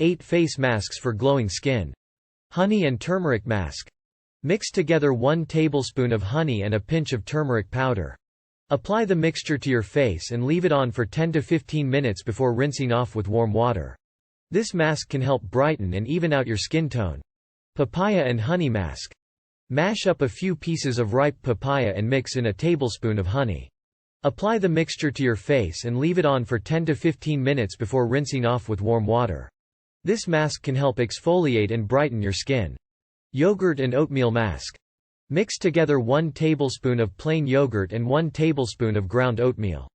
8 face masks for glowing skin. Honey and turmeric mask. Mix together 1 tablespoon of honey and a pinch of turmeric powder. Apply the mixture to your face and leave it on for 10 to 15 minutes before rinsing off with warm water. This mask can help brighten and even out your skin tone. Papaya and honey mask. Mash up a few pieces of ripe papaya and mix in a tablespoon of honey. Apply the mixture to your face and leave it on for 10 to 15 minutes before rinsing off with warm water. This mask can help exfoliate and brighten your skin. Yogurt and oatmeal mask. Mix together 1 tablespoon of plain yogurt and 1 tablespoon of ground oatmeal.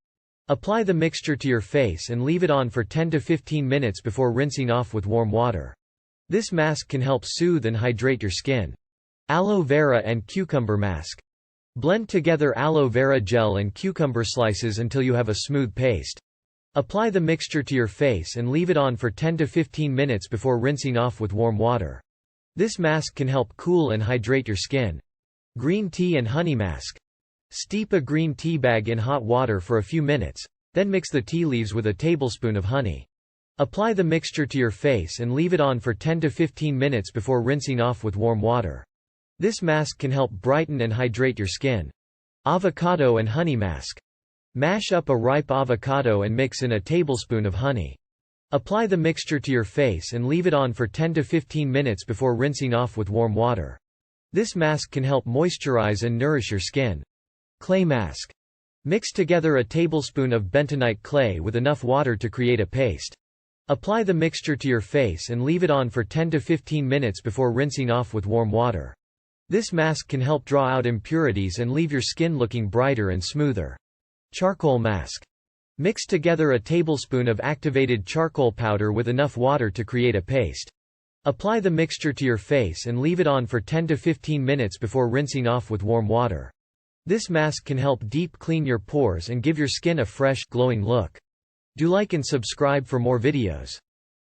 Apply the mixture to your face and leave it on for 10 to 15 minutes before rinsing off with warm water. This mask can help soothe and hydrate your skin. Aloe vera and cucumber mask. Blend together aloe vera gel and cucumber slices until you have a smooth paste. Apply the mixture to your face and leave it on for 10 to 15 minutes before rinsing off with warm water. This mask can help cool and hydrate your skin. Green tea and honey mask. Steep a green tea bag in hot water for a few minutes, then mix the tea leaves with a tablespoon of honey. Apply the mixture to your face and leave it on for 10 to 15 minutes before rinsing off with warm water. This mask can help brighten and hydrate your skin. Avocado and honey mask. Mash up a ripe avocado and mix in a tablespoon of honey. Apply the mixture to your face and leave it on for 10 to 15 minutes before rinsing off with warm water. This mask can help moisturize and nourish your skin. Clay mask. Mix together a tablespoon of bentonite clay with enough water to create a paste. Apply the mixture to your face and leave it on for 10 to 15 minutes before rinsing off with warm water. This mask can help draw out impurities and leave your skin looking brighter and smoother. Charcoal mask. Mix together a tablespoon of activated charcoal powder with enough water to create a paste. Apply the mixture to your face and leave it on for 10 to 15 minutes before rinsing off with warm water. This mask can help deep clean your pores and give your skin a fresh, glowing look. Do like and subscribe for more videos.